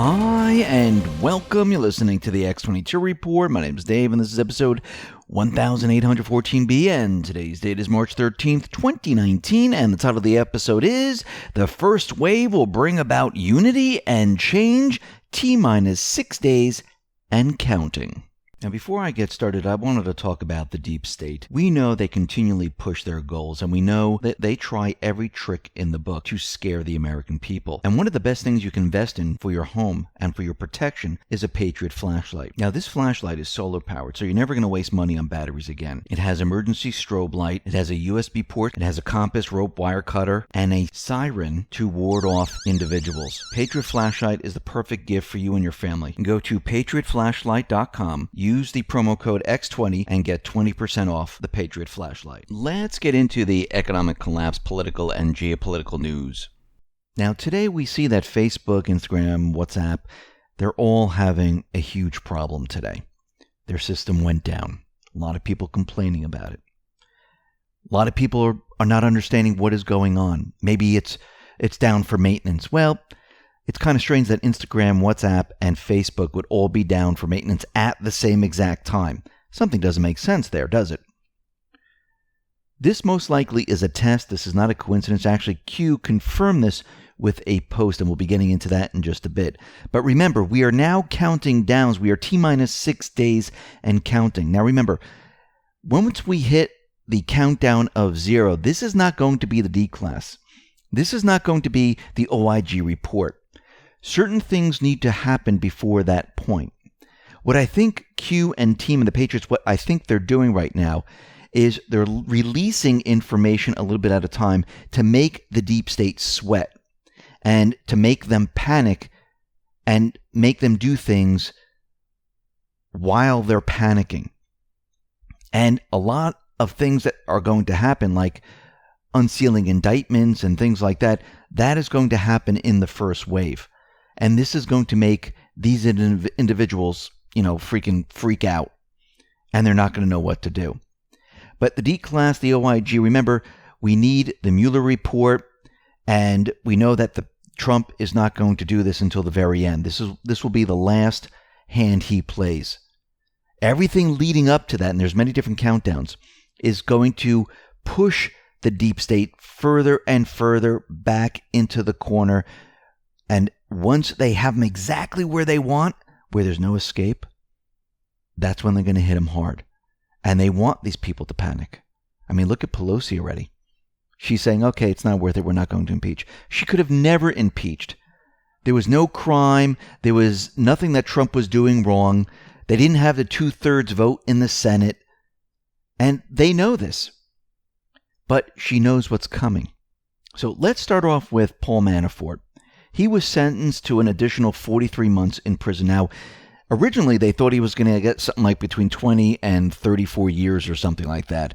Hi, and welcome. You're listening to the X22 Report. My name is Dave, and this is episode 1814B, and today's date is March 13th, 2019, and the title of the episode is The First Wave Will Bring About Unity and Change, T-minus 6 days and counting. Now, before I get started, I wanted to talk about the deep state. We know they continually push their goals, and we know that they try every trick in the book to scare the American people. And one of the best things you can invest in for your home and for your protection is a Patriot flashlight. Now, this flashlight is solar powered, so you're never going to waste money on batteries again. It has emergency strobe light, it has a USB port, it has a compass, rope, wire cutter, and a siren to ward off individuals. Patriot flashlight is the perfect gift for you and your family. Go to patriotflashlight.com. Use the promo code X20 and get 20% off the Patriot flashlight. Let's get into the economic collapse, political, and geopolitical news. Now, today we see that Facebook, Instagram, WhatsApp, they're all having a huge problem today. Their system went down. A lot of people complaining about it. A lot of people are not understanding what is going on. Maybe it's down for maintenance. Well, it's kind of strange that Instagram, WhatsApp, and Facebook would all be down for maintenance at the same exact time. Something doesn't make sense there, does it? This most likely is a test. This is not a coincidence. Actually, Q confirmed this with a post, and we'll be getting into that in just a bit. But remember, we are now counting down. We are T-minus 6 days and counting. Now remember, once we hit the countdown of 0, this is not going to be the D-class. This is not going to be the OIG report. Certain things need to happen before that point. What I think Q and team and the Patriots, what I think they're doing right now is they're releasing information a little bit at a time to make the deep state sweat and to make them panic and make them do things while they're panicking. And a lot of things that are going to happen, like unsealing indictments and things like that, that is going to happen in the first wave. And this is going to make these individuals, freaking freak out. And they're not going to know what to do. But the D-class, the OIG, remember, we need the Mueller report. And we know that Trump is not going to do this until the very end. This will be the last hand he plays. Everything leading up to that, and there's many different countdowns, is going to push the deep state further and further back into the corner. And once they have them exactly where they want, where there's no escape, that's when they're going to hit them hard. And they want these people to panic. I mean, look at Pelosi already. She's saying, okay, it's not worth it. We're not going to impeach. She could have never impeached. There was no crime. There was nothing that Trump was doing wrong. They didn't have the 2/3 vote in the Senate. And they know this. But she knows what's coming. So let's start off with Paul Manafort. He was sentenced to an additional 43 months in prison. Now, originally they thought he was going to get something like between 20 and 34 years or something like that.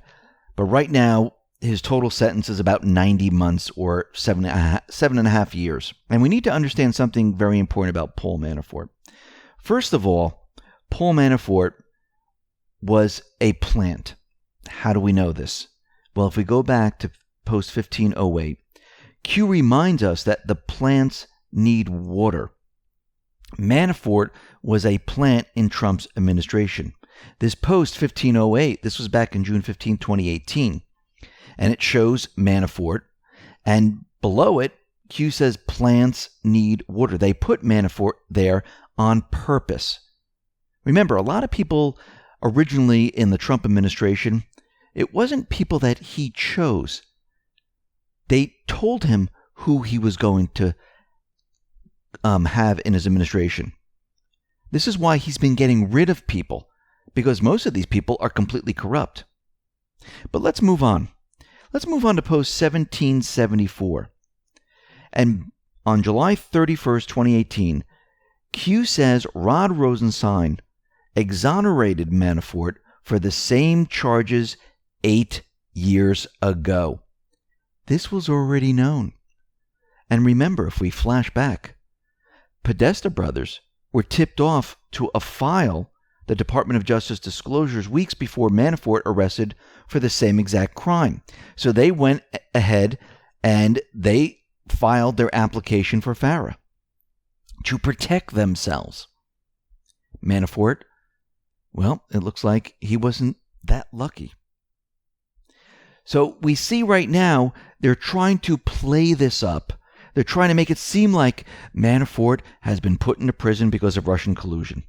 But right now, his total sentence is about 90 months or 7.5 years. And we need to understand something very important about Paul Manafort. First of all, Paul Manafort was a plant. How do we know this? Well, if we go back to post-1508, Q reminds us that the plants need water. Manafort was a plant in Trump's administration. This post-1508, this was back in June 15, 2018, and it shows Manafort, and below it, Q says plants need water. They put Manafort there on purpose. Remember, a lot of people originally in the Trump administration, it wasn't people that he chose. They told him who he was going to have in his administration. This is why he's been getting rid of people, because most of these people are completely corrupt. But let's move on. Let's move on to post-1774. And on July 31st, 2018, Q says Rod Rosenstein exonerated Manafort for the same charges 8 years ago. This was already known. And remember, if we flash back, Podesta brothers were tipped off to a file the Department of Justice disclosures weeks before Manafort arrested for the same exact crime. So they went ahead and they filed their application for FARA. to protect themselves. Manafort, well, it looks like he wasn't that lucky. So we see right now they're trying to play this up. They're trying to make it seem like Manafort has been put into prison because of Russian collusion.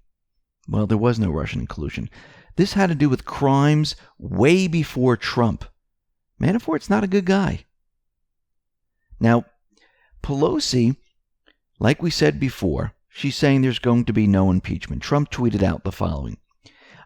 Well, there was no Russian collusion. This had to do with crimes way before Trump. Manafort's not a good guy. Now, Pelosi, like we said before, she's saying there's going to be no impeachment. Trump tweeted out the following: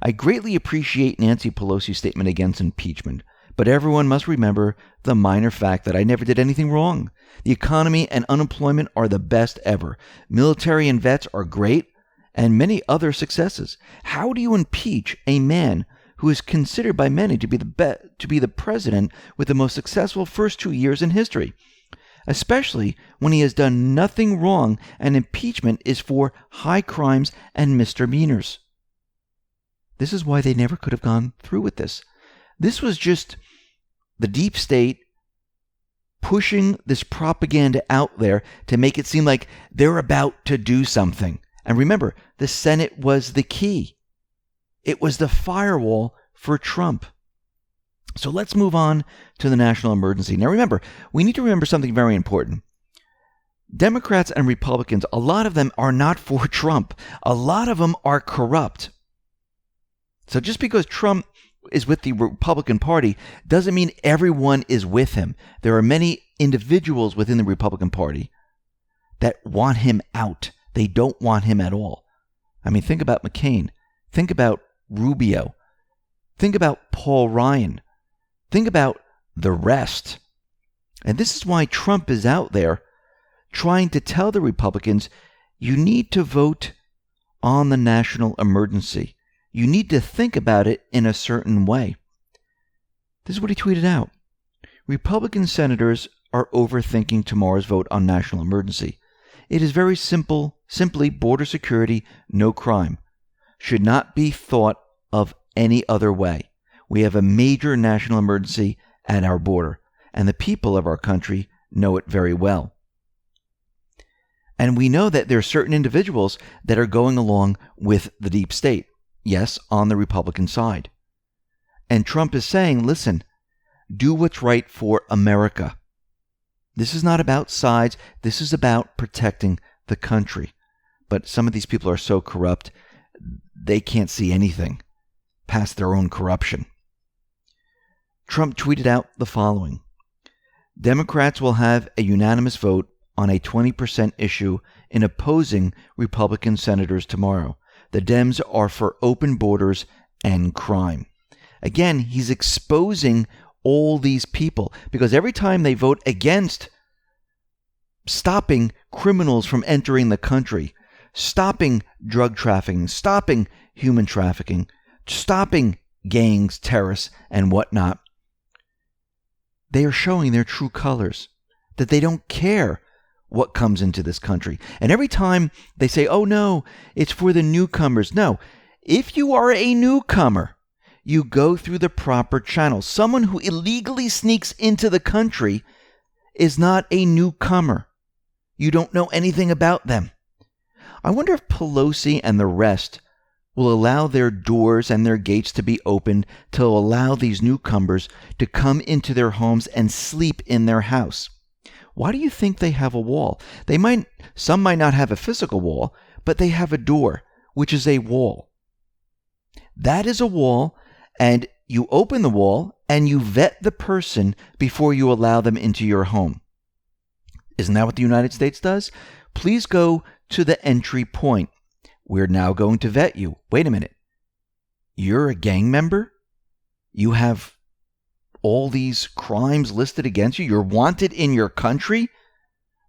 I greatly appreciate Nancy Pelosi's statement against impeachment, but everyone must remember the minor fact that I never did anything wrong. The economy and unemployment are the best ever. Military and vets are great, and many other successes. How do you impeach a man who is considered by many to be the president with the most successful first 2 years in history, especially when he has done nothing wrong and impeachment is for high crimes and misdemeanors? This is why they never could have gone through with this. This was just the deep state pushing this propaganda out there to make it seem like they're about to do something. And remember, the Senate was the key. It was the firewall for Trump. So let's move on to the national emergency. Now remember, we need to remember something very important. Democrats and Republicans, a lot of them are not for Trump. A lot of them are corrupt. So just because Trump is with the Republican Party doesn't mean everyone is with him. There are many individuals within the Republican Party that want him out. They don't want him at all. I mean, think about McCain. Think about Rubio. Think about Paul Ryan. Think about the rest. And this is why Trump is out there trying to tell the Republicans, you need to vote on the national emergency. You need to think about it in a certain way. This is what he tweeted out. Republican senators are overthinking tomorrow's vote on national emergency. It is very simple, simply border security, no crime. Should not be thought of any other way. We have a major national emergency at our border, and the people of our country know it very well. And we know that there are certain individuals that are going along with the deep state. Yes, on the Republican side. And Trump is saying, listen, do what's right for America. This is not about sides. This is about protecting the country. But some of these people are so corrupt, they can't see anything past their own corruption. Trump tweeted out the following: Democrats will have a unanimous vote on a 20% issue in opposing Republican senators tomorrow. The Dems are for open borders and crime. Again, he's exposing all these people because every time they vote against stopping criminals from entering the country, stopping drug trafficking, stopping human trafficking, stopping gangs, terrorists, and whatnot, they are showing their true colors, that they don't care what comes into this country. And every time they say, oh no, it's for the newcomers. No, if you are a newcomer, you go through the proper channels. Someone who illegally sneaks into the country is not a newcomer. You don't know anything about them. I wonder if Pelosi and the rest will allow their doors and their gates to be opened to allow these newcomers to come into their homes and sleep in their house. Why do you think they have a wall? Some might not have a physical wall, but they have a door, which is a wall. That is a wall, and you open the wall and you vet the person before you allow them into your home. Isn't that what the United States does? Please go to the entry point. We're now going to vet you. Wait a minute. You're a gang member? You have all these crimes listed against you? You're wanted in your country?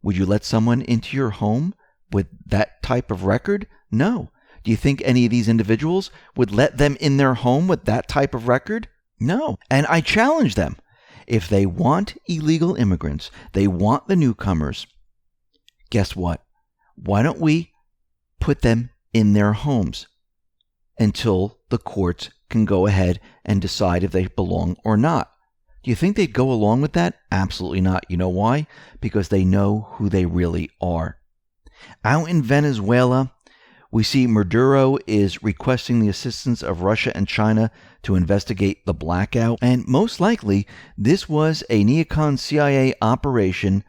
Would you let someone into your home with that type of record? No. Do you think any of these individuals would let them in their home with that type of record? No. And I challenge them. If they want illegal immigrants, they want the newcomers, guess what? Why don't we put them in their homes until the courts can go ahead and decide if they belong or not? Do you think they'd go along with that? Absolutely not. You know why? Because they know who they really are. Out in Venezuela, we see Maduro is requesting the assistance of Russia and China to investigate the blackout. And most likely, this was a neocon CIA operation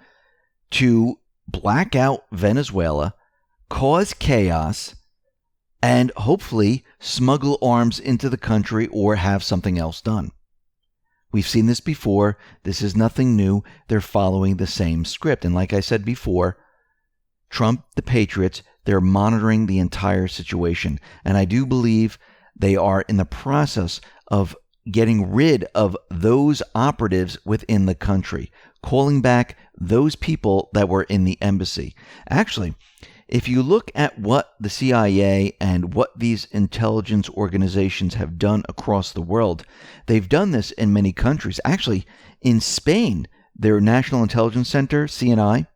to black out Venezuela, cause chaos, and hopefully smuggle arms into the country or have something else done. We've seen this before. This is nothing new. They're following the same script. And like I said before, Trump, the Patriots, they're monitoring the entire situation. And I do believe they are in the process of getting rid of those operatives within the country, calling back those people that were in the embassy. Actually, if you look at what the CIA and what these intelligence organizations have done across the world, they've done this in many countries. Actually, in Spain, their National Intelligence Center, CNI,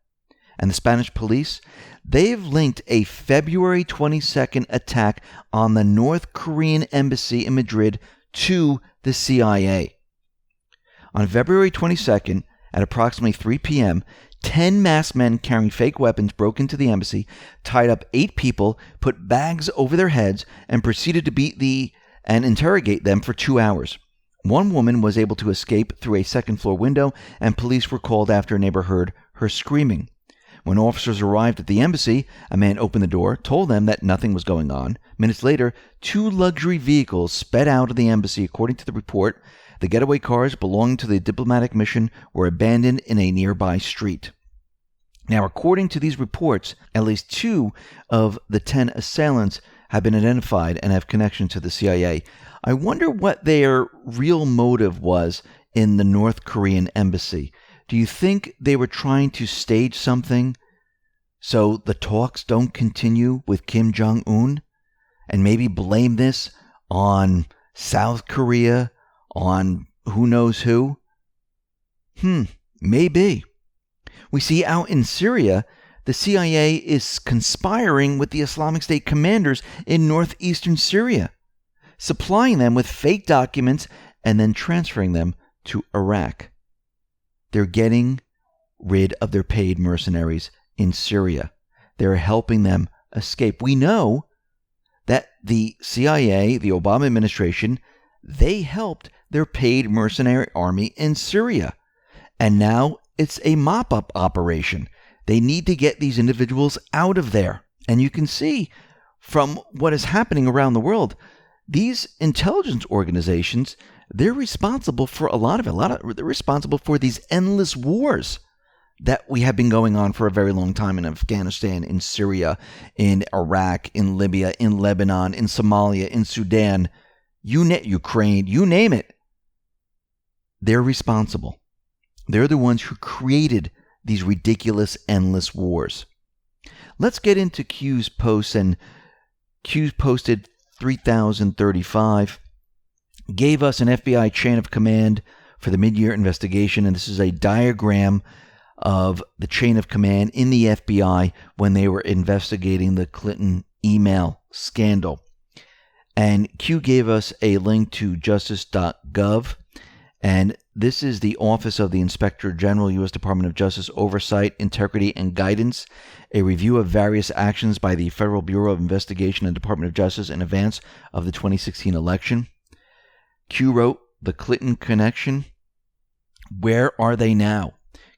and the Spanish police, they've linked a February 22nd attack on the North Korean embassy in Madrid to the CIA. On February 22nd, at approximately 3 p.m., 10 masked men carrying fake weapons broke into the embassy, tied up 8 people, put bags over their heads, and proceeded to beat and interrogate them for 2 hours. One woman was able to escape through a second-floor window, and police were called after a neighbor heard her screaming. When officers arrived at the embassy, a man opened the door, told them that nothing was going on. Minutes later, 2 luxury vehicles sped out of the embassy. According to the report, the getaway cars belonging to the diplomatic mission were abandoned in a nearby street. Now, according to these reports, at least 2 of the 10 assailants have been identified and have connection to the CIA. I wonder what their real motive was in the North Korean embassy. Do you think they were trying to stage something so the talks don't continue with Kim Jong-un and maybe blame this on South Korea, on who knows who? Maybe. We see out in Syria, the CIA is conspiring with the Islamic State commanders in northeastern Syria, supplying them with fake documents and then transferring them to Iraq. They're getting rid of their paid mercenaries in Syria. They're helping them escape. We know that the CIA, the Obama administration, they helped their paid mercenary army in Syria. And now it's a mop-up operation. They need to get these individuals out of there. And you can see from what is happening around the world, these intelligence organizations, they're responsible for a lot of it. They're responsible for these endless wars that we have been going on for a very long time in Afghanistan, in Syria, in Iraq, in Libya, in Lebanon, in Somalia, in Sudan, Ukraine, you name it. They're responsible. They're the ones who created these ridiculous, endless wars. Let's get into Q's posts. And Q's posted 3035, gave us an FBI chain of command for the mid-year investigation. And this is a diagram of the chain of command in the FBI when they were investigating the Clinton email scandal. And Q gave us a link to justice.gov. And this is the Office of the Inspector General, U.S. Department of Justice Oversight, Integrity, and Guidance, a review of various actions by the Federal Bureau of Investigation and Department of Justice in advance of the 2016 election. Q wrote, the Clinton connection. Where are they now?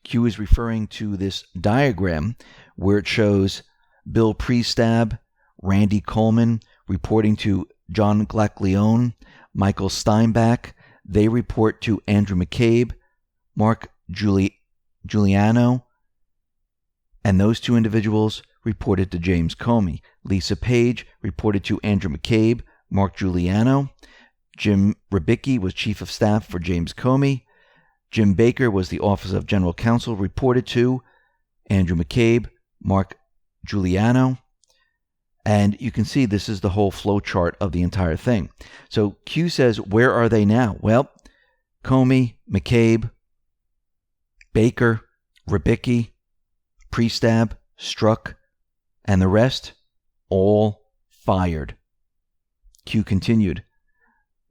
Q is referring to this diagram where it shows Bill Priestab, Randy Coleman reporting to John Glacleone, Michael Steinbach. They report to Andrew McCabe, Mark Giuliano, and those 2 individuals reported to James Comey. Lisa Page reported to Andrew McCabe, Mark Giuliano. Jim Rybicki was Chief of Staff for James Comey. Jim Baker was the Office of General Counsel, reported to Andrew McCabe, Mark Giuliano. And you can see this is the whole flow chart of the entire thing. So Q says, where are they now? Well, Comey, McCabe, Baker, Rybicki, Priestab, Strzok, and the rest, all fired. Q continued,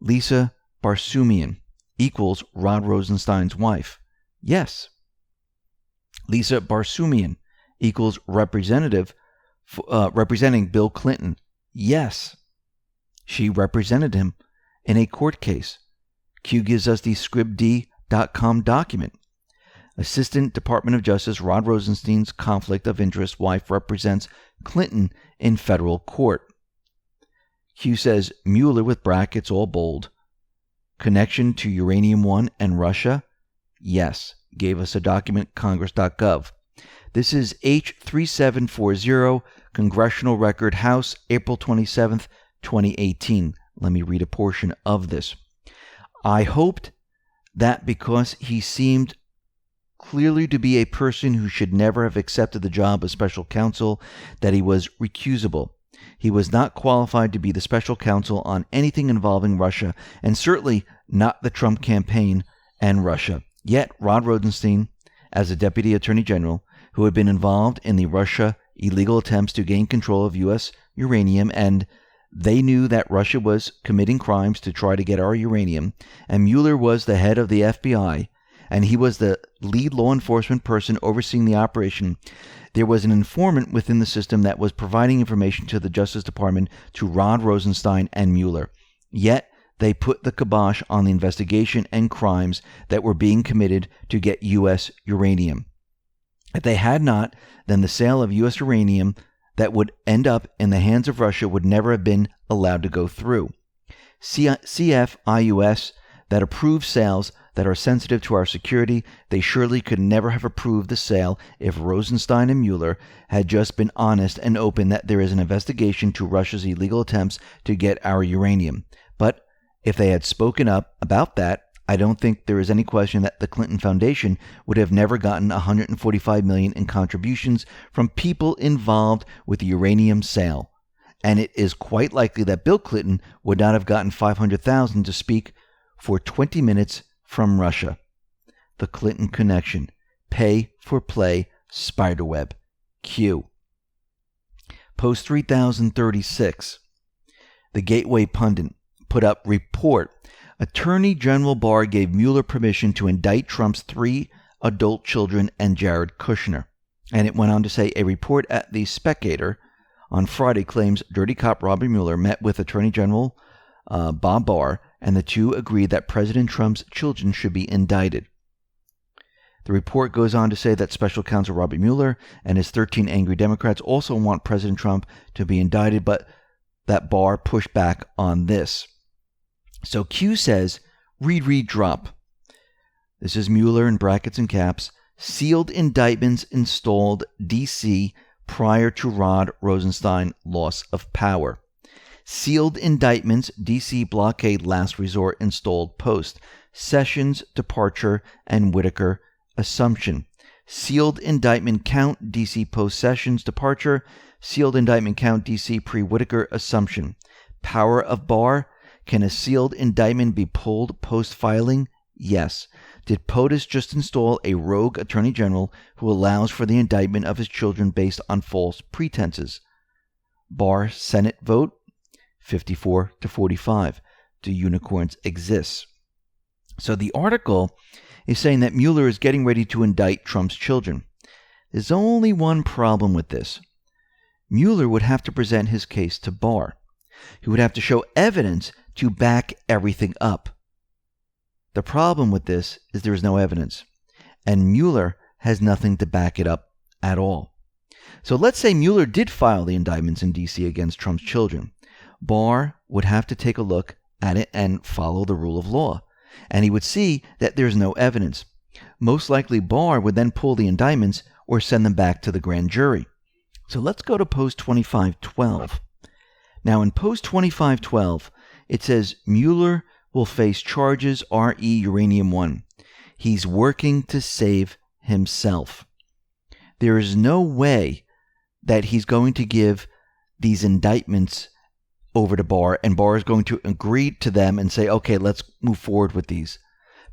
Lisa Barsumian equals Rod Rosenstein's wife. Yes. Lisa Barsumian equals Representative representing Bill Clinton. Yes, she represented him in a court case. Q gives us the scribd.com document. Assistant Department of Justice Rod Rosenstein's conflict of interest wife represents Clinton in federal court. Q says Mueller, with brackets all bold. Connection to Uranium One and Russia? Yes. Gave us a document, congress.gov. This is H3740, Congressional Record, House, April 27th, 2018. Let me read a portion of this. I hoped that because he seemed clearly to be a person who should never have accepted the job of special counsel, that he was recusable. He was not qualified to be the special counsel on anything involving Russia, and certainly not the Trump campaign and Russia. Yet, Rod Rosenstein, as a deputy attorney general, who had been involved in the Russia illegal attempts to gain control of U.S. uranium, and they knew that Russia was committing crimes to try to get our uranium, and Mueller was the head of the FBI, and he was the lead law enforcement person overseeing the operation, there was an informant within the system that was providing information to the Justice Department, to Rod Rosenstein and Mueller. Yet, they put the kibosh on the investigation and crimes that were being committed to get U.S. uranium. If they had not, then the sale of U.S. uranium that would end up in the hands of Russia would never have been allowed to go through. CFIUS that approves sales that are sensitive to our security, they surely could never have approved the sale if Rosenstein and Mueller had just been honest and open that there is an investigation to Russia's illegal attempts to get our uranium. But if they had spoken up about that, I don't think there is any question that the Clinton Foundation would have never gotten $145 million in contributions from people involved with the uranium sale. And it is quite likely that Bill Clinton would not have gotten $500,000 to speak for 20 minutes from Russia. The Clinton connection. Pay for play spiderweb. Q. Post 3036. The Gateway Pundit put up report. Attorney General Barr gave Mueller permission to indict Trump's 3 adult children and Jared Kushner. And it went on to say a report at The Spectator on Friday claims dirty cop Robert Mueller met with Attorney General Bob Barr, and the two agreed that President Trump's children should be indicted. The report goes on to say that Special Counsel Robert Mueller and his 13 angry Democrats also want President Trump to be indicted, but that Barr pushed back on this. So Q says, read, drop. This is Mueller in brackets and caps. Sealed indictments installed D.C. prior to Rod Rosenstein loss of power. Sealed indictments D.C. blockade last resort installed post. Sessions departure and Whitaker assumption. Sealed indictment count D.C. post Sessions departure. Sealed indictment count D.C. pre-Whitaker assumption. Power of Barr. Can a sealed indictment be pulled post-filing? Yes. Did POTUS just install a rogue attorney general who allows for the indictment of his children based on false pretenses? Barr Senate vote, 54 to 45. Do unicorns exist? So the article is saying that Mueller is getting ready to indict Trump's children. There's only one problem with this. Mueller would have to present his case to Barr. He would have to show evidence to back everything up. The problem with this is there is no evidence, and Mueller has nothing to back it up at all. So let's say Mueller did file the indictments in D.C. against Trump's children. Barr would have to take a look at it and follow the rule of law, and he would see that there's no evidence. Most likely Barr would then pull the indictments or send them back to the grand jury. So let's go to Post 2512. Now in Post 2512, it says Mueller will face charges re Uranium One. He's working to save himself. There is no way that he's going to give these indictments over to Barr, and Barr is going to agree to them and say, okay, let's move forward with these.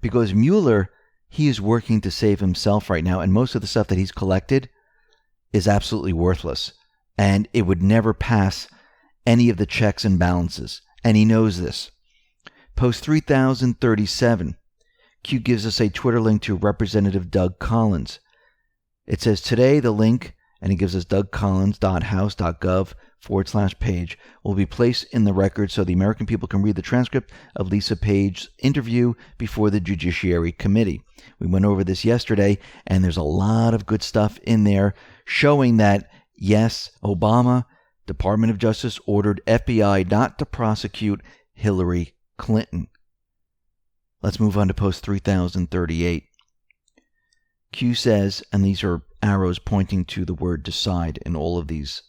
Because Mueller, he is working to save himself right now, and most of the stuff that he's collected is absolutely worthless, and it would never pass any of the checks and balances, and he knows this. Post 3037, Q gives us a Twitter link to Representative Doug Collins. It says, today the link and he gives us dougcollins.house.gov/page, will be placed in the record so the American people can read the transcript of Lisa Page's interview before the Judiciary Committee. We went over this yesterday, and there's a lot of good stuff in there showing that, yes, Obama, Department of Justice, ordered FBI not to prosecute Hillary Clinton. Let's move on to post 3038. Q says, and these are arrows pointing to the word decide in all of these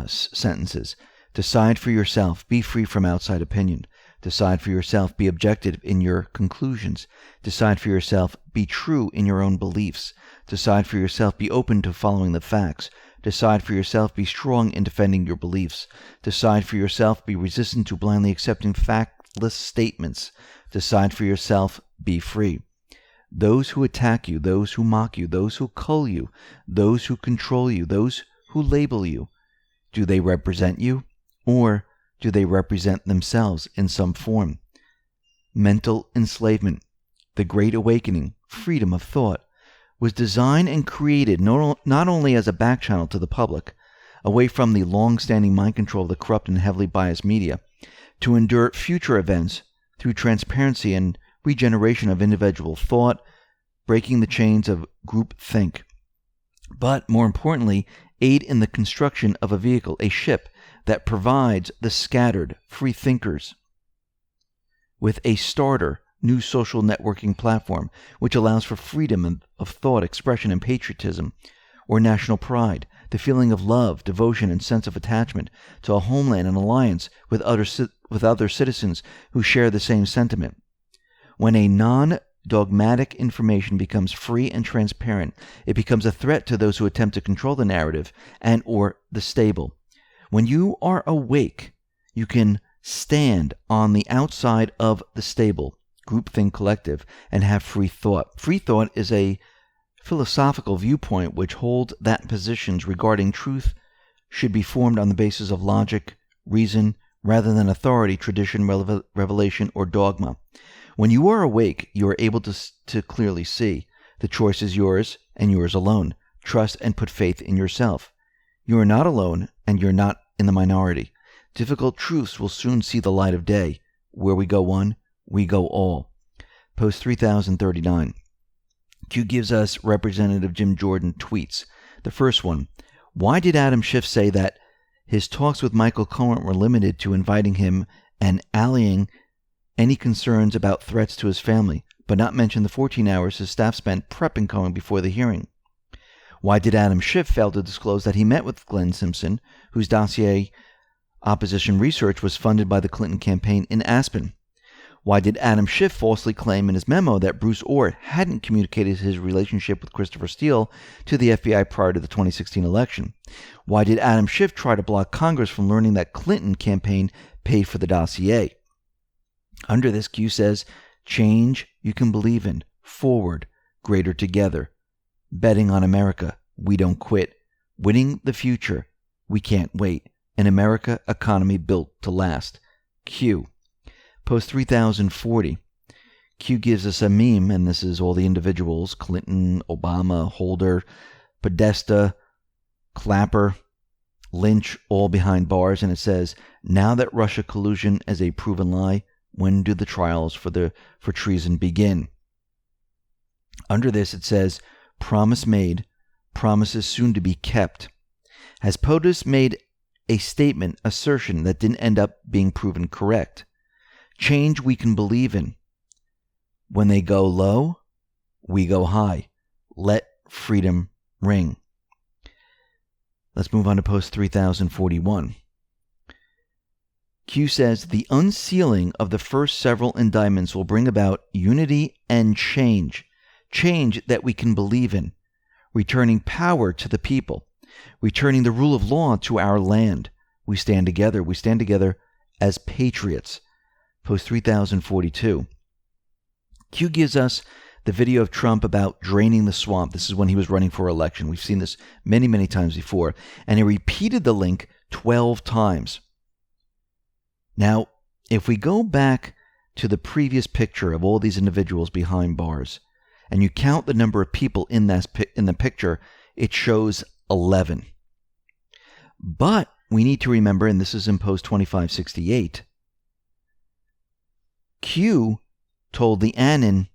sentences. Decide for yourself. Be free from outside opinion. Decide for yourself. Be objective in your conclusions. Decide for yourself. Be true in your own beliefs. Decide for yourself. Be open to following the facts. Decide for yourself. Be strong in defending your beliefs. Decide for yourself. Be resistant to blindly accepting factless statements. Decide for yourself. Be free. Those who attack you, those who mock you, those who cull you, those who control you, those who label you, do they represent you, or do they represent themselves in some form? Mental enslavement, the Great Awakening, freedom of thought, was designed and created not only as a back channel to the public, away from the long-standing mind control of the corrupt and heavily biased media, to endure future events through transparency and regeneration of individual thought, breaking the chains of group think, but more importantly, aid in the construction of a vehicle, a ship that provides the scattered free thinkers with a starter new social networking platform which allows for freedom of thought, expression, and patriotism, or national pride, the feeling of love, devotion, and sense of attachment to a homeland and alliance with other citizens who share the same sentiment. When a non-dogmatic information becomes free and transparent, it becomes a threat to those who attempt to control the narrative and or the stable. When you are awake, you can stand on the outside of the stable, groupthink collective, and have free thought. Free thought is a philosophical viewpoint which holds that positions regarding truth should be formed on the basis of logic, reason, rather than authority, tradition, revelation, or dogma. When you are awake, you are able to clearly see. The choice is yours and yours alone. Trust and put faith in yourself. You are not alone, and you're not in the minority. Difficult truths will soon see the light of day. Where we go one, we go all. Post 3039. Q gives us Representative Jim Jordan tweets. The first one, why did Adam Schiff say that his talks with Michael Cohen were limited to inviting him and allaying any concerns about threats to his family, but not mention the 14 hours his staff spent prepping Cohen before the hearing? Why did Adam Schiff fail to disclose that he met with Glenn Simpson, whose dossier opposition research was funded by the Clinton campaign in Aspen? Why did Adam Schiff falsely claim in his memo that Bruce Ohr hadn't communicated his relationship with Christopher Steele to the FBI prior to the 2016 election? Why did Adam Schiff try to block Congress from learning that Clinton campaign paid for the dossier? Under this, Q says, change you can believe in, forward, greater together. Betting on America, we don't quit. Winning the future, we can't wait. An America economy built to last. Q. Post 3040. Q gives us a meme, and this is all the individuals, Clinton, Obama, Holder, Podesta, Clapper, Lynch, all behind bars, and it says, now that Russia collusion is a proven lie, when do the trials for treason begin? Under this it says, promise made, promises soon to be kept. Has POTUS made a statement, assertion that didn't end up being proven correct? Change we can believe in. When they go low, we go high. Let freedom ring. Let's move on to post 3041. Q says, the unsealing of the first several indictments will bring about unity and change. Change that we can believe in. Returning power to the people. Returning the rule of law to our land. We stand together. We stand together as patriots. Post 3042. Q gives us the video of Trump about draining the swamp. This is when he was running for election. We've seen this many, many times before. And he repeated the link 12 times. Now, if we go back to the previous picture of all these individuals behind bars, and you count the number of people in the picture, it shows 11. But we need to remember, and this is in post 2568, Q told the Annan,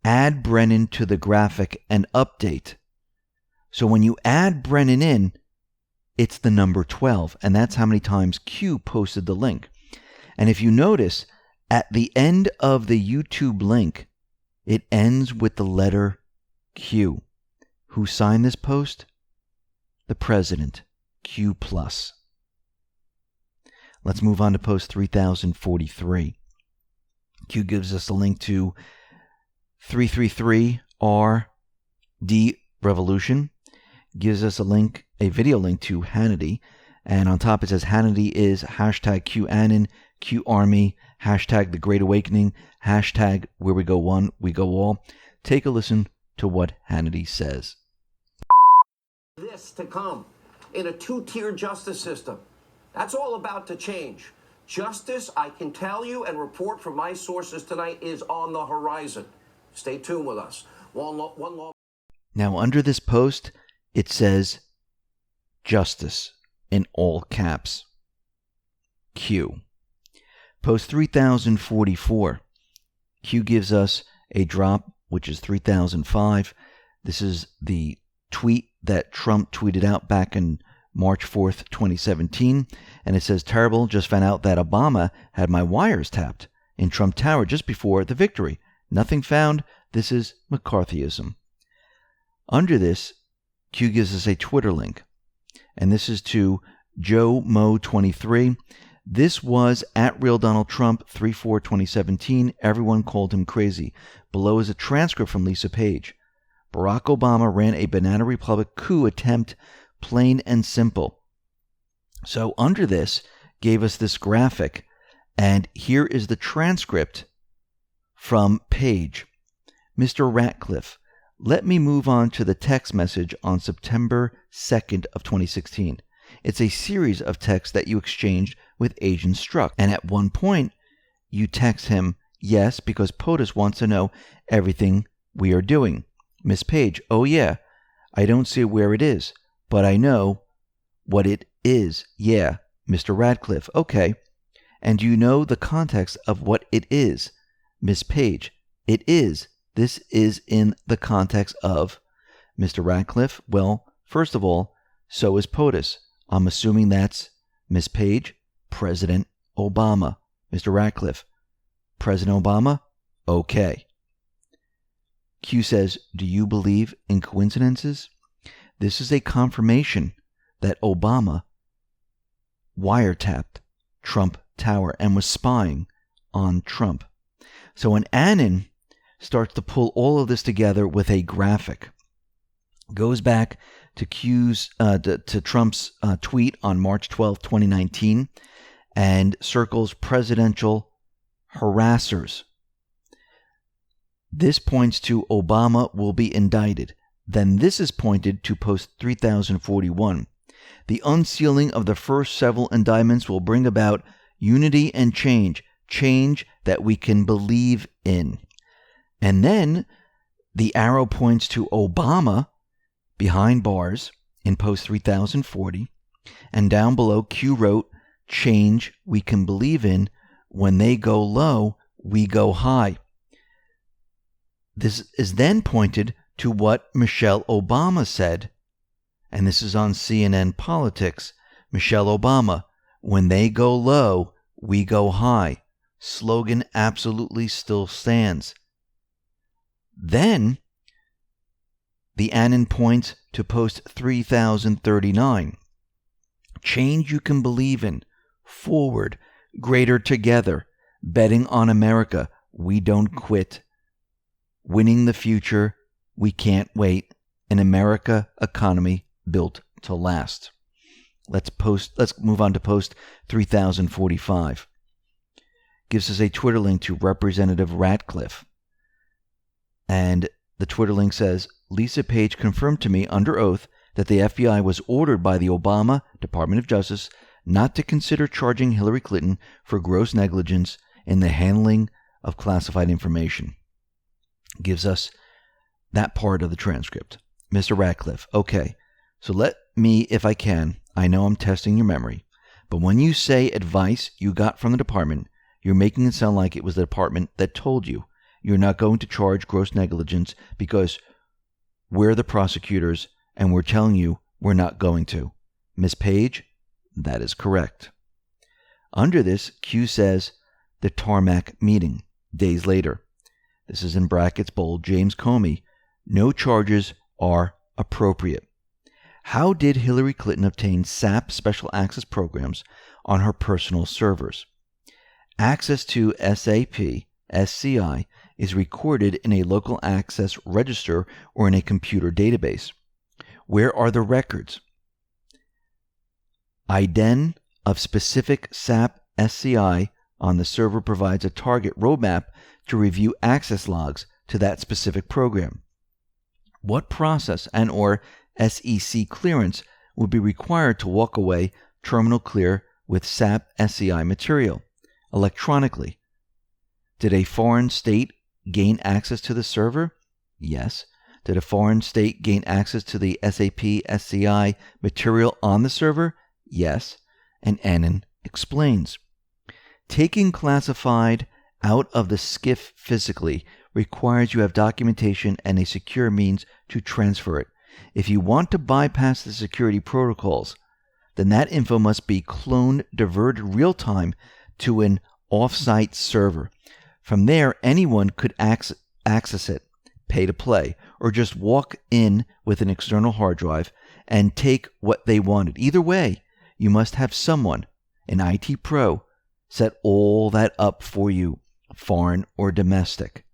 add Brennan to the graphic and update. So when you add Brennan in, it's the number 12, and that's how many times Q posted the link. And if you notice, at the end of the YouTube link, it ends with the letter Q. Who signed this post? The president, Q+. Let's move on to post 3043. Q gives us a link to 333RD Revolution. Gives us a video link to Hannity. And on top it says Hannity is hashtag QAnon, QArmy, hashtag The Great Awakening, hashtag Where We Go One, We Go All. Take a listen to what Hannity says. This to come in a two-tier justice system. That's all about to change. Justice, I can tell you and report from my sources tonight, is on the horizon. Stay tuned with us. One law. Now, under this post, it says justice in all caps. Q. Post 3044. Q gives us a drop, which is 3005. This is the tweet that Trump tweeted out back in March 4th, 2017. And it says, terrible, just found out that Obama had my wires tapped in Trump Tower just before the victory. Nothing found. This is McCarthyism. Under this, Q gives us a Twitter link. And this is to Joe Mo 23. This was at Real Donald Trump, 3/4/2017. Everyone called him crazy. Below is a transcript from Lisa Page. Barack Obama ran a banana republic coup attempt, plain and simple. So under this, gave us this graphic, and here is the transcript from Page. Mr. Ratcliffe, let me move on to the text message on September 2nd of 2016. It's a series of texts that you exchanged with Agent Strzok. And at one point, you text him, yes, because POTUS wants to know everything we are doing. Miss Page, oh yeah, I don't see where it is, but I know what it is. Yeah, Mr. Ratcliffe, okay. And do you know the context of what it is? Miss Page, it is. This is in the context of Mr. Ratcliffe. Well, first of all, so is POTUS. I'm assuming that's Miss Page, President Obama. Mr. Ratcliffe, President Obama? Okay. Q says, do you believe in coincidences? This is a confirmation that Obama wiretapped Trump Tower and was spying on Trump. So when Annan starts to pull all of this together with a graphic, goes back to Trump's tweet on March 12, 2019, and circles presidential harassers. This points to Obama will be indicted. Then this is pointed to post 3041. The unsealing of the first several indictments will bring about unity and change that we can believe in. And then the arrow points to Obama behind bars in post 3040. And down below, Q wrote, change we can believe in. When they go low, we go high. This is then pointed to what Michelle Obama said, and this is on CNN Politics. Michelle Obama, when they go low, we go high. Slogan absolutely still stands. Then, the Annan points to post 3039. Change you can believe in. Forward. Greater together. Betting on America. We don't quit. Winning the future. We can't wait. An America economy built to last. Let's move on to post 3045. Gives us a Twitter link to Representative Ratcliffe. And the Twitter link says, Lisa Page confirmed to me under oath that the FBI was ordered by the Obama Department of Justice not to consider charging Hillary Clinton for gross negligence in the handling of classified information. Gives us that part of the transcript. Mr. Ratcliffe, okay, So let me, if I can, I know I'm testing your memory, but when you say advice you got from the department, you're making it sound like it was the department that told you. You're not going to charge gross negligence because we're the prosecutors and we're telling you we're not going to. Ms. Page, that is correct. Under this, Q says the tarmac meeting. Days later. This is in brackets bold. James Comey. No charges are appropriate. How did Hillary Clinton obtain SAP special access programs on her personal servers? Access to SAP, SCI, is recorded in a local access register or in a computer database. Where are the records? IDEN of specific SAP SCI on the server provides a target roadmap to review access logs to that specific program. What process and or SEC clearance would be required to walk away terminal clear with SAP SCI material electronically? Did a foreign state gain access to the server? Yes. Did a foreign state gain access to the SAP SCI material on the server? Yes. And Annan explains. Taking classified out of the SCIF physically requires you have documentation and a secure means to transfer it. If you want to bypass the security protocols, then that info must be cloned, diverted real-time to an off-site server. From there, anyone could access it, pay to play, or just walk in with an external hard drive and take what they wanted. Either way, you must have someone, an IT pro, set all that up for you, foreign or domestic.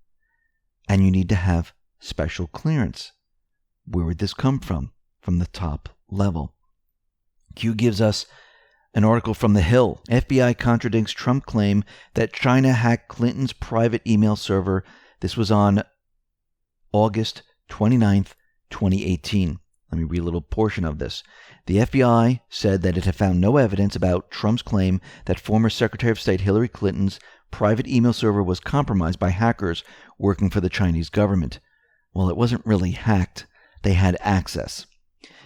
And you need to have special clearance. Where would this come from? From the top level. Q gives us an article from The Hill. FBI contradicts Trump claim that China hacked Clinton's private email server. This was on August 29th, 2018. Let me read a little portion of this. The FBI said that it had found no evidence about Trump's claim that former Secretary of State Hillary Clinton's private email server was compromised by hackers working for the Chinese government. Well, it wasn't really hacked. They had access.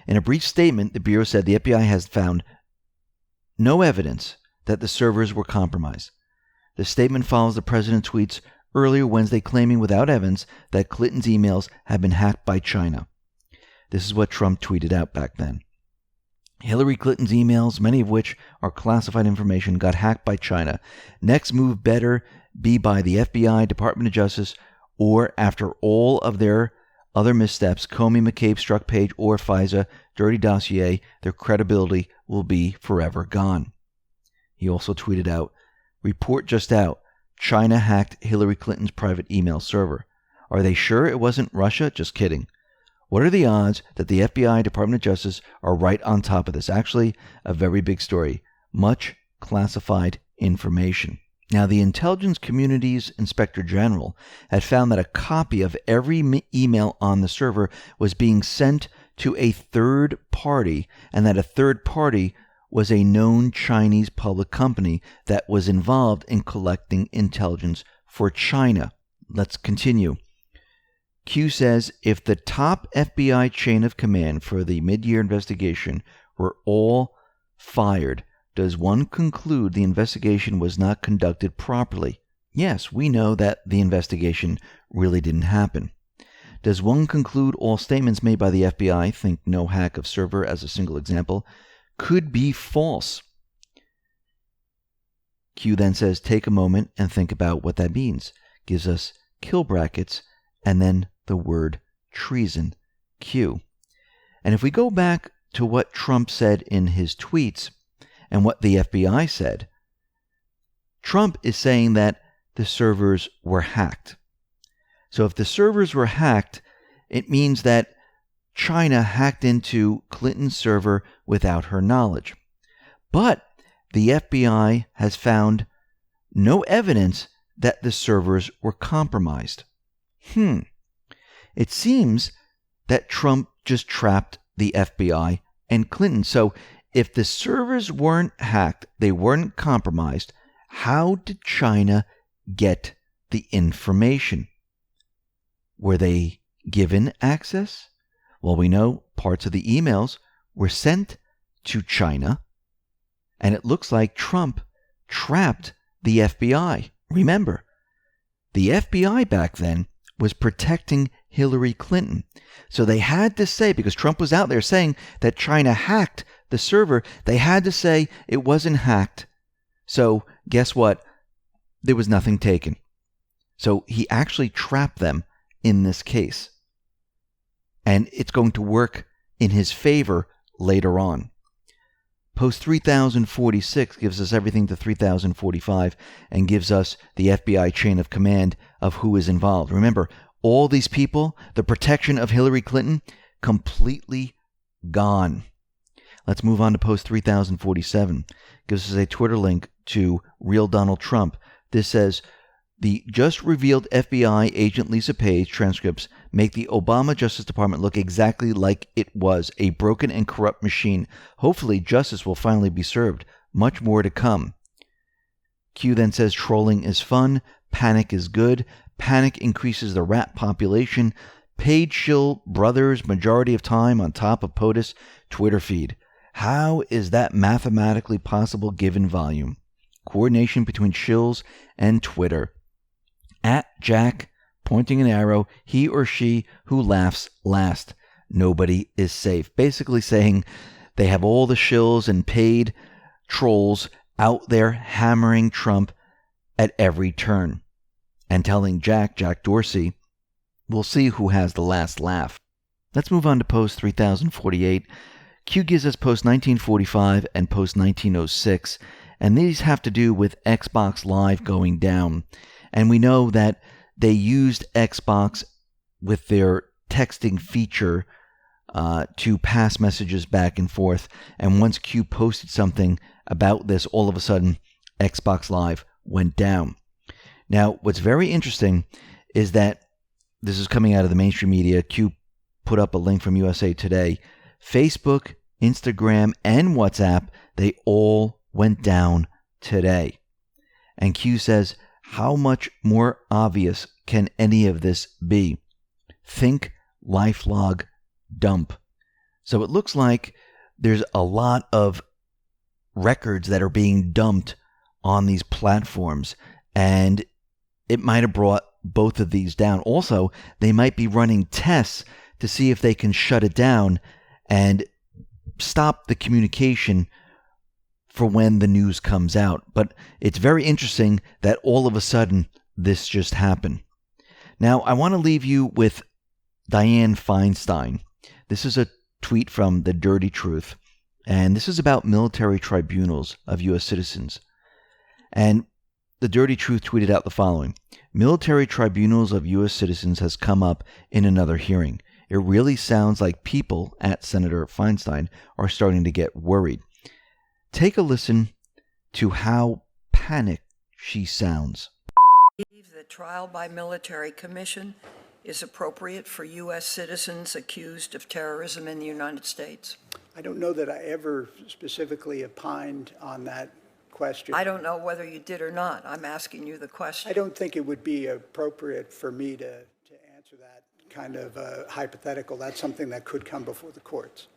In a brief statement, the Bureau said the FBI has found no evidence that the servers were compromised. The statement follows the president's tweets earlier Wednesday claiming without evidence that Clinton's emails had been hacked by China. This is what Trump tweeted out back then. Hillary Clinton's emails, many of which are classified information, got hacked by China. Next move better be by the FBI, Department of Justice, or after all of their other missteps, Comey, McCabe, Strzok Page, or FISA, dirty dossier, their credibility will be forever gone. He also tweeted out, report just out, China hacked Hillary Clinton's private email server. Are they sure it wasn't Russia? Just kidding. What are the odds that the FBI, Department of Justice are right on top of this? Actually, a very big story. Much classified information. Now, the Intelligence Community's Inspector General had found that a copy of every email on the server was being sent to a third party, and that a third party was a known Chinese public company that was involved in collecting intelligence for China. Let's continue. Q says, if the top FBI chain of command for the mid-year investigation were all fired, does one conclude the investigation was not conducted properly? Yes, we know that the investigation really didn't happen. Does one conclude all statements made by the FBI, think no hack of server as a single example, could be false? Q then says, take a moment and think about what that means. Gives us kill brackets and then the word treason, Q. And if we go back to what Trump said in his tweets and what the FBI said, Trump is saying that the servers were hacked. So if the servers were hacked, it means that China hacked into Clinton's server without her knowledge. But the FBI has found no evidence that the servers were compromised. It seems that Trump just trapped the FBI and Clinton. So if the servers weren't hacked, they weren't compromised, how did China get the information? Were they given access? Well, we know parts of the emails were sent to China, and it looks like Trump trapped the FBI. Remember, the FBI back then was protecting Hillary Clinton. So they had to say, because Trump was out there saying that China hacked the server, they had to say it wasn't hacked. So guess what? There was nothing taken. So he actually trapped them in this case. And it's going to work in his favor later on. Post 3046 gives us everything to 3045 and gives us the FBI chain of command of who is involved. Remember, all these people, the protection of Hillary Clinton, completely gone. Let's move on to post 3047. Gives us a Twitter link to Real Donald Trump. This says, the just revealed FBI agent Lisa Page transcripts make the Obama Justice Department look exactly like it was, a broken and corrupt machine. Hopefully justice will finally be served. Much more to come. Q then says, trolling is fun, panic is good, panic increases the rat population, Page shill brothers majority of time on top of POTUS Twitter feed. How is that mathematically possible given volume? Coordination between shills and Twitter. At Jack, pointing an arrow, he or she who laughs last. Nobody is safe. Basically saying they have all the shills and paid trolls out there hammering Trump at every turn. And telling Jack Dorsey, we'll see who has the last laugh. Let's move on to post 3048. Q gives us post 1945 and post 1906. And these have to do with Xbox Live going down. And we know that they used Xbox with their texting feature to pass messages back and forth. And once Q posted something about this, all of a sudden, Xbox Live went down. Now, what's very interesting is that this is coming out of the mainstream media. Q put up a link from USA Today. Facebook, Instagram, and WhatsApp, they all went down today. And Q says, how much more obvious can any of this be? Think LifeLog dump. So it looks like there's a lot of records that are being dumped on these platforms, and it might have brought both of these down. Also, they might be running tests to see if they can shut it down and stop the communication for when the news comes out. But it's very interesting that all of a sudden this just happened. Now, I want to leave you with Dianne Feinstein. This is a tweet from The Dirty Truth, and this is about military tribunals of U.S. citizens. And The Dirty Truth tweeted out the following. Military tribunals of U.S. citizens has come up in another hearing. It really sounds like people at Senator Feinstein are starting to get worried. Take a listen to how panicked she sounds. The trial by military commission is appropriate for U.S. citizens accused of terrorism in the United States? I don't know that I ever specifically opined on that question. I don't know whether you did or not. I'm asking you the question. I don't think it would be appropriate for me to answer that kind of hypothetical. That's something that could come before the courts.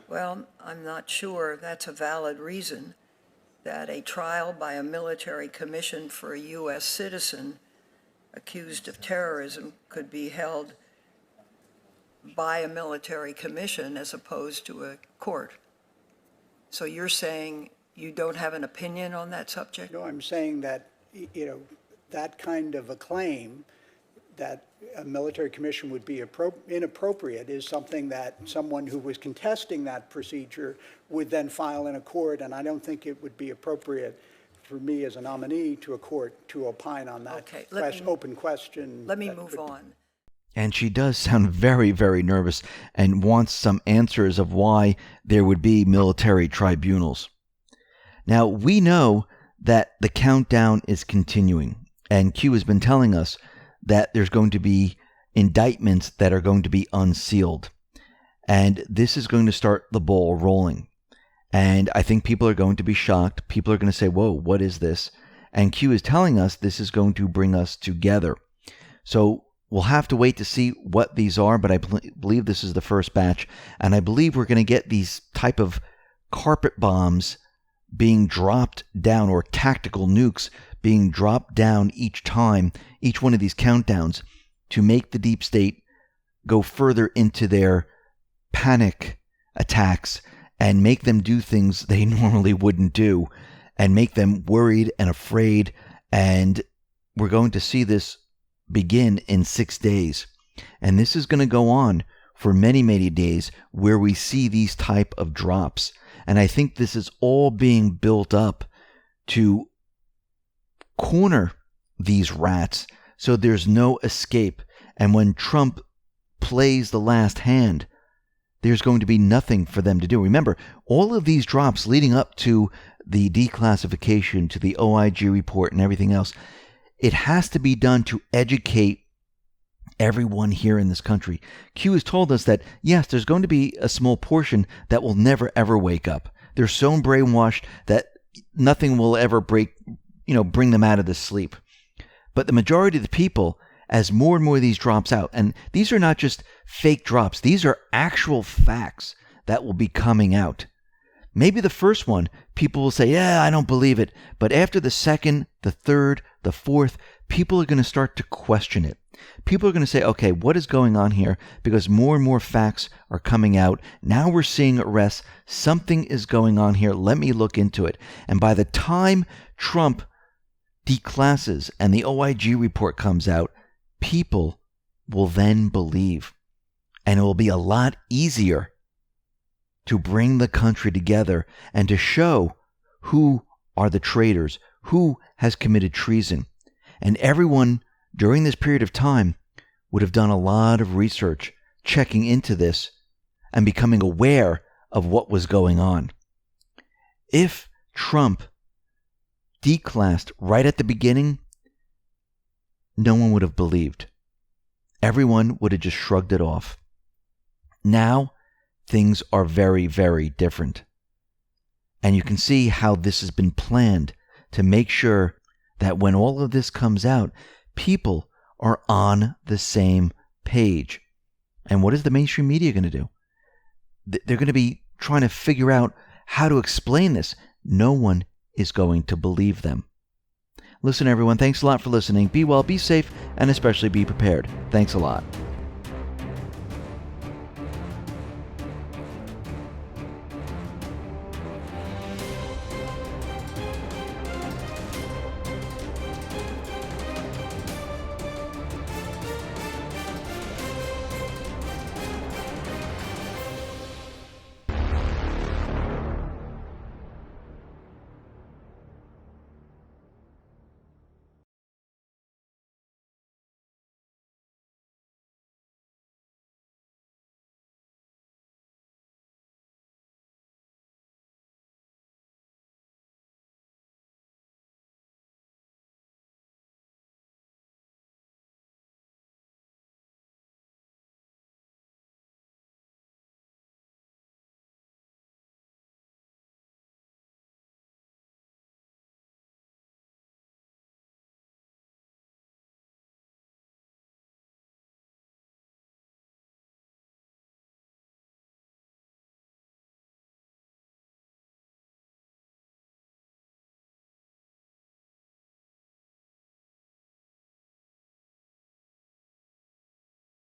Well, I'm not sure that's a valid reason that a trial by a military commission for a U.S. citizen accused of terrorism could be held by a military commission as opposed to a court. So you're saying you don't have an opinion on that subject? No, I'm saying that, that kind of a claim that a military commission would be inappropriate is something that someone who was contesting that procedure would then file in a court, and I don't think it would be appropriate for me as a nominee to a court to opine on that open question. Let me move on. And she does sound very, very nervous and wants some answers of why there would be military tribunals. Now, we know that the countdown is continuing, and Q has been telling us that there's going to be indictments that are going to be unsealed. And this is going to start the ball rolling. And I think people are going to be shocked. People are going to say, whoa, what is this? And Q is telling us this is going to bring us together. So we'll have to wait to see what these are, but I believe this is the first batch. And I believe we're going to get these type of carpet bombs being dropped down, or tactical nukes being dropped down each time, each one of these countdowns, to make the deep state go further into their panic attacks and make them do things they normally wouldn't do, and make them worried and afraid. And we're going to see this begin in 6 days. And this is going to go on for many, many days, where we see these type of drops. And I think this is all being built up to corner these rats so there's no escape. And when Trump plays the last hand, there's going to be nothing for them to do. Remember, all of these drops leading up to the declassification, to the OIG report and everything else, it has to be done to educate everyone here in this country. Q has told us that, yes, there's going to be a small portion that will never, ever wake up. They're so brainwashed that nothing will ever bring them out of this sleep. But the majority of the people, as more and more of these drops out, and these are not just fake drops, these are actual facts that will be coming out. Maybe the first one, people will say, yeah, I don't believe it. But after the second, the third, the fourth, people are going to start to question it. People are going to say, okay, what is going on here? Because more and more facts are coming out. Now we're seeing arrests. Something is going on here. Let me look into it. And by the time Trump declasses and the OIG report comes out, people will then believe. And it will be a lot easier to bring the country together and to show who are the traitors, who has committed treason. And everyone during this period of time would have done a lot of research, checking into this and becoming aware of what was going on. If Trump declassed right at the beginning, no one would have believed. Everyone would have just shrugged it off. Now, things are very, very different. And you can see how this has been planned to make sure that when all of this comes out, people are on the same page. And what is the mainstream media going to do? They're going to be trying to figure out how to explain this. No one is going to believe them. Listen, everyone, thanks a lot for listening. Be well, be safe, and especially be prepared. Thanks a lot.